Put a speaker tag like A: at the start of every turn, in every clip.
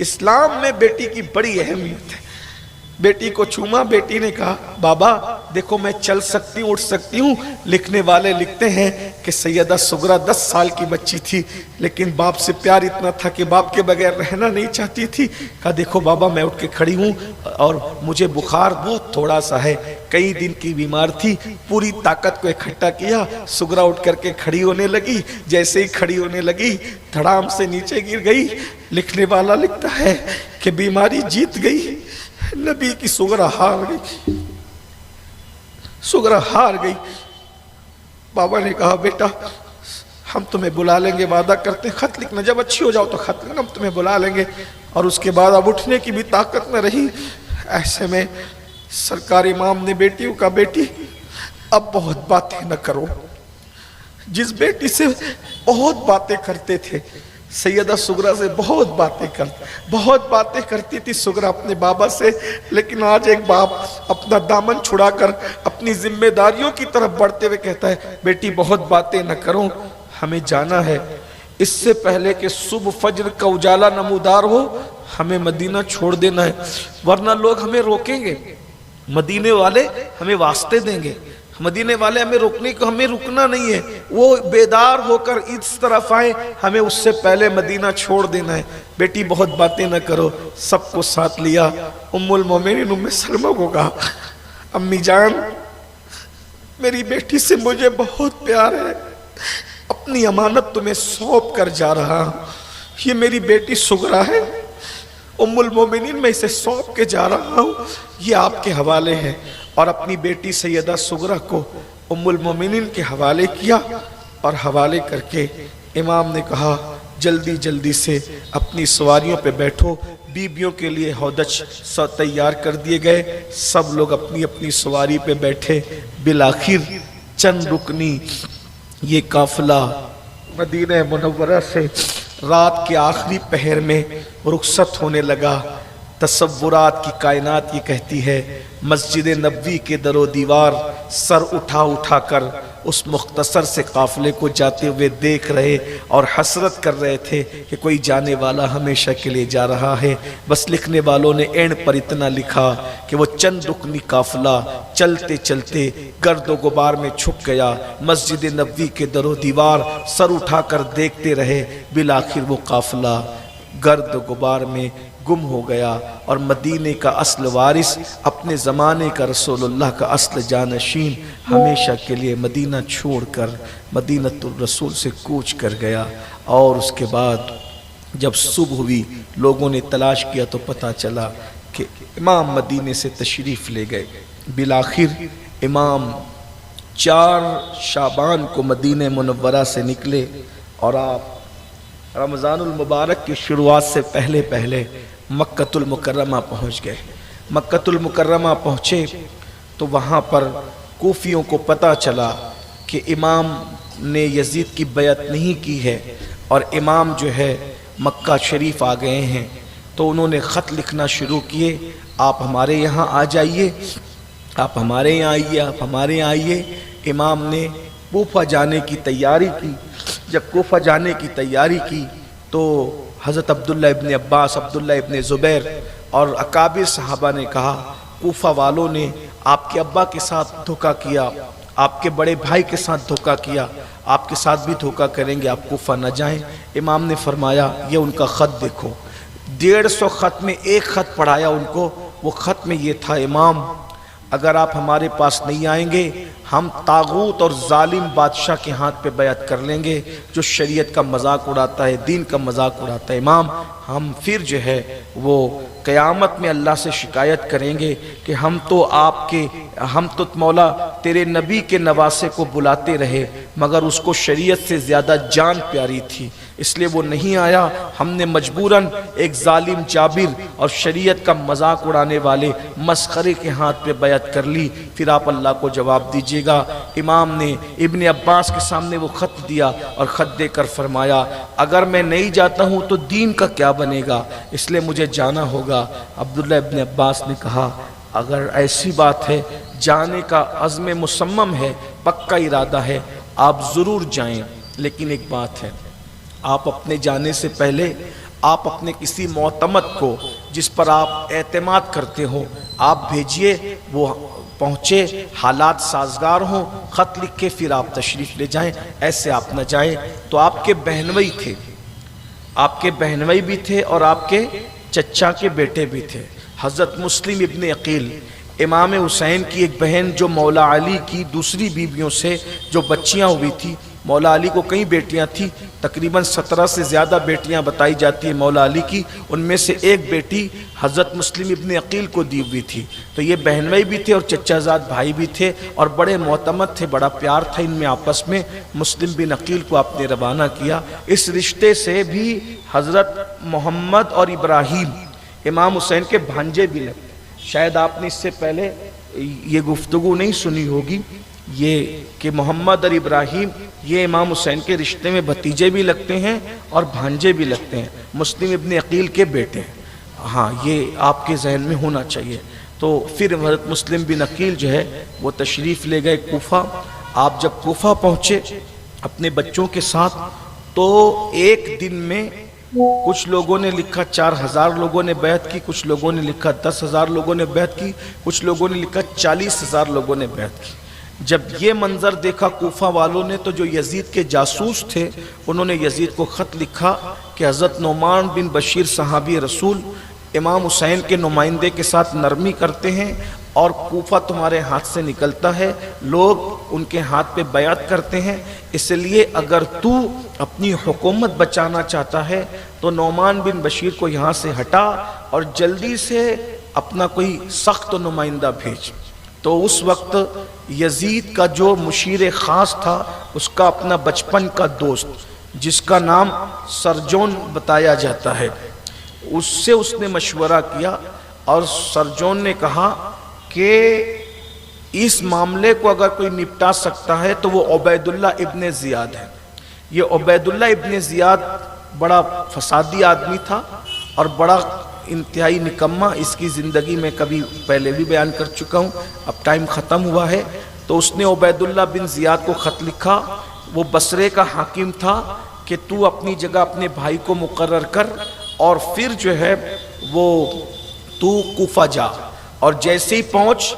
A: اسلام میں بیٹی کی بڑی اہمیت ہے۔ بیٹی کو چوما، بیٹی نے کہا بابا دیکھو میں چل سکتی ہوں، اٹھ سکتی ہوں۔ لکھنے والے لکھتے ہیں کہ سیدہ سغرا 10 سال کی بچی تھی، لیکن باپ سے پیار اتنا تھا کہ باپ کے بغیر رہنا نہیں چاہتی تھی۔ کہا دیکھو بابا میں اٹھ کے کھڑی ہوں اور مجھے بخار بہت تھوڑا سا ہے، کئی دن کی بیمار تھی۔ پوری طاقت کو اکٹھا کیا، سغرا اٹھ کر کے کھڑی ہونے لگی۔ جیسے ہی کھڑی ہونے لگی دھڑام سے نیچے گر گئی۔ لکھنے والا لکھتا ہے کہ بیماری جیت گئی، نبی کی سغرا ہار گئی، سغرا ہار گئی۔ بابا نے کہا بیٹا ہم تمہیں بلا لیں گے، وعدہ کرتے ہیں، خط لکھنا، جب اچھی ہو جاؤ تو خط لکھنا، ہم تمہیں بلا لیں گے۔ اور اس کے بعد اب اٹھنے کی بھی طاقت نہ رہی۔ ایسے میں سرکار امام نے بیٹیوں کا بیٹی اب بہت باتیں نہ کرو۔ جس بیٹی سے بہت باتیں کرتے تھے، سیدہ سغرا سے بہت باتیں کرتی تھی سغرا اپنے بابا سے، لیکن آج ایک باپ اپنا دامن چھڑا کر اپنی ذمہ داریوں کی طرف بڑھتے ہوئے کہتا ہے بیٹی بہت باتیں نہ کرو، ہمیں جانا ہے۔ اس سے پہلے کہ صبح فجر کا اجالا نمودار ہو ہمیں مدینہ چھوڑ دینا ہے، ورنہ لوگ ہمیں روکیں گے، مدینے والے ہمیں واسطے دیں گے، مدینے والے ہمیں روکنے کو، ہمیں رکنا نہیں ہے، وہ بیدار ہو کر اس طرف آئے، ہمیں اس سے پہلے مدینہ چھوڑ دینا ہے۔ بیٹی بہت باتیں نہ کرو، سب کو ساتھ لیا۔ ام المومنین ام سلمہ کو کہا امی جان میری بیٹی سے مجھے بہت پیار ہے، اپنی امانت تمہیں سونپ کر جا رہا ہوں، یہ میری بیٹی سغرا ہے، ام المومنین میں اسے سونپ کے جا رہا ہوں، یہ آپ کے حوالے ہے۔ اور اپنی بیٹی سیدہ سغرا کو ام المومنین کے حوالے کیا، اور حوالے کر کے امام نے کہا جلدی جلدی سے اپنی سواریوں پہ بیٹھو۔ بیبیوں کے لیے ہودج تیار کر دیے گئے، سب لوگ اپنی اپنی سواری پہ بیٹھے۔ بالآخر چند رکنی یہ قافلہ مدینہ منورہ سے رات کے آخری پہر میں رخصت ہونے لگا۔ تصورات کی کائنات یہ کہتی ہے مسجد نبوی کے در و دیوار سر اٹھا اٹھا کر اس مختصر سے قافلے کو جاتے ہوئے دیکھ رہے اور حسرت کر رہے تھے کہ کوئی جانے والا ہمیشہ کے لیے جا رہا ہے۔ بس لکھنے والوں نے اینڈ پر اتنا لکھا کہ وہ چند رکنی قافلہ چلتے چلتے گرد و غبار میں چھپ گیا۔ مسجد نبوی کے در و دیوار سر اٹھا کر دیکھتے رہے، بالآخر وہ قافلہ گرد و غبار میں گم ہو گیا، اور مدینے کا اصل وارث، اپنے زمانے کا رسول اللہ کا اصل جانشین ہمیشہ کے لیے مدینہ چھوڑ کر مدینۃ الرسول سے کوچ کر گیا۔ اور اس کے بعد جب صبح ہوئی لوگوں نے تلاش کیا تو پتہ چلا کہ امام مدینے سے تشریف لے گئے۔ بالآخر امام 4 شعبان کو مدینہ منورہ سے نکلے، اور آپ رمضان المبارک کی شروعات سے پہلے پہلے مکۃ المکرمہ پہنچ گئے۔ مکۃ المکرمہ پہنچے تو وہاں پر کوفیوں کو پتہ چلا کہ امام نے یزید کی بیعت نہیں کی ہے اور امام جو ہے مکہ شریف آ گئے ہیں، تو انہوں نے خط لکھنا شروع کیے، آپ ہمارے یہاں آ جائیے، آپ ہمارے یہاں آئیے، آپ ہمارے یہاں آئیے۔ امام نے کوفہ جانے کی تیاری کی۔ جب کوفہ جانے کی تیاری کی تو حضرت عبداللہ ابن عباس، عبداللہ ابن زبیر اور اکابر صحابہ نے کہا کوفہ والوں نے آپ کے ابا کے ساتھ دھوکہ کیا، آپ کے بڑے بھائی کے ساتھ دھوکہ کیا، آپ کے ساتھ بھی دھوکہ کریں گے، آپ کوفہ نہ جائیں۔ امام نے فرمایا یہ ان کا خط دیکھو، 150 خط میں ایک خط پڑھایا ان کو۔ وہ خط میں یہ تھا امام اگر آپ ہمارے پاس نہیں آئیں گے ہم طاغوت اور ظالم بادشاہ کے ہاتھ پہ بیعت کر لیں گے جو شریعت کا مذاق اڑاتا ہے، دین کا مذاق اڑاتا ہے۔ امام ہم پھر جو ہے وہ قیامت میں اللہ سے شکایت کریں گے کہ ہم تو مولا تیرے نبی کے نواسے کو بلاتے رہے مگر اس کو شریعت سے زیادہ جان پیاری تھی، اس لیے وہ نہیں آیا، ہم نے مجبوراً ایک ظالم جابر اور شریعت کا مذاق اڑانے والے مسخرے کے ہاتھ پہ بیعت کر لی، پھر آپ اللہ کو جواب دیجیے گا۔ امام نے ابن عباس کے سامنے وہ خط دیا اور خط دے کر فرمایا اگر میں نہیں جاتا ہوں تو دین کا کیا بنے گا، اس لیے مجھے جانا ہوگا۔ عبداللہ ابن عباس نے کہا اگر ایسی بات ہے، جانے کا عزم مصمم ہے، پکا ارادہ ہے، آپ ضرور جائیں، لیکن ایک بات ہے، آپ اپنے جانے سے پہلے آپ اپنے کسی معتمد کو جس پر آپ اعتماد کرتے ہو آپ بھیجئے، وہ پہنچے، حالات سازگار ہوں، خط لکھ کے پھر آپ تشریف لے جائیں، ایسے آپ نہ جائیں۔ تو آپ کے بہنوئی تھے، آپ کے بہنوئی بھی تھے اور آپ کے چچا کے بیٹے بھی تھے۔ حضرت مسلم ابن عقیل امام حسین کی ایک بہن جو مولا علی کی دوسری بیویوں سے جو بچیاں ہوئی تھی، مولا علی کو کئی بیٹیاں تھیں، تقریباً 17 سے زیادہ بیٹیاں بتائی جاتی ہیں مولا علی کی، ان میں سے ایک بیٹی حضرت مسلم ابن عقیل کو دی ہوئی تھی۔ تو یہ بہنوئی بھی تھے اور چچا زاد بھائی بھی تھے اور بڑے معتمد تھے، بڑا پیار تھا ان میں آپس میں۔ مسلم بن عقیل کو آپ نے روانہ کیا۔ اس رشتے سے بھی حضرت محمد اور ابراہیم امام حسین کے بھانجے بھی لگتے ہیں۔ شاید آپ نے اس سے پہلے یہ گفتگو نہیں سنی ہوگی، یہ کہ محمد اور ابراہیم یہ امام حسین کے رشتے میں بھتیجے بھی لگتے ہیں اور بھانجے بھی لگتے ہیں، مسلم ابن عقیل کے بیٹے ہیں۔ ہاں، یہ آپ کے ذہن میں ہونا چاہیے۔ تو پھر حضرت مسلم بن عقیل جو ہے وہ تشریف لے گئے کوفہ۔ آپ جب کوفہ پہنچے اپنے بچوں کے ساتھ تو ایک دن میں کچھ لوگوں نے لکھا 4000 لوگوں نے بیعت کی، کچھ لوگوں نے لکھا 10,000 لوگوں نے بیعت کی، کچھ لوگوں نے لکھا 40,000 لوگوں نے بیعت کی۔ جب یہ منظر دیکھا کوفہ والوں نے تو جو یزید کے جاسوس تھے انہوں نے یزید کو خط لکھا کہ حضرت نعمان بن بشیر صحابی رسول امام حسین کے نمائندے کے ساتھ نرمی کرتے ہیں اور کوفہ تمہارے ہاتھ سے نکلتا ہے، لوگ ان کے ہاتھ پہ بیعت کرتے ہیں، اس لیے اگر تو اپنی حکومت بچانا چاہتا ہے تو نعمان بن بشیر کو یہاں سے ہٹا اور جلدی سے اپنا کوئی سخت نمائندہ بھیج۔ تو اس وقت یزید کا جو مشیر خاص تھا اس کا اپنا بچپن کا دوست جس کا نام سرجون بتایا جاتا ہے، اس سے اس نے مشورہ کیا اور سرجون نے کہا کہ اس معاملے کو اگر کوئی نپٹا سکتا ہے تو وہ عبید اللہ ابن زیاد ہے۔ یہ عبید اللہ ابن زیاد بڑا فسادی آدمی تھا اور بڑا انتہائی نکمہ، اس کی زندگی میں کبھی پہلے بھی بیان کر چکا ہوں، اب ٹائم ختم ہوا ہے۔ تو اس نے عبید اللہ بن زیاد کو خط لکھا، وہ بصرے کا حاکم تھا، کہ تو اپنی جگہ اپنے بھائی کو مقرر کر اور پھر جو ہے وہ تو کوفہ جا اور جیسے ہی پہنچ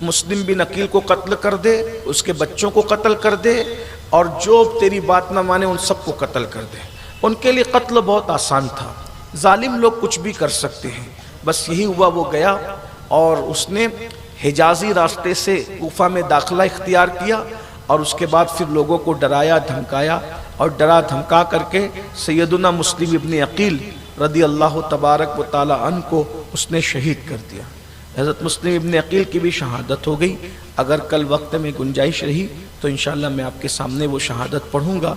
A: مسلم بن عقیل کو قتل کر دے، اس کے بچوں کو قتل کر دے اور جو تیری بات نہ مانے ان سب کو قتل کر دے۔ ان کے لیے قتل بہت آسان تھا، ظالم لوگ کچھ بھی کر سکتے ہیں، بس یہی ہوا۔ وہ گیا اور اس نے حجازی راستے سے کوفہ میں داخلہ اختیار کیا اور اس کے بعد پھر لوگوں کو ڈرایا دھمکایا اور ڈرا دھمکا کر کے سیدنا مسلم ابن عقیل رضی اللہ تبارک و تعالی عنہ کو اس نے شہید کر دیا۔ حضرت مسلم ابن عقیل کی بھی شہادت ہو گئی۔ اگر کل وقت میں گنجائش رہی تو انشاءاللہ میں آپ کے سامنے وہ شہادت پڑھوں گا۔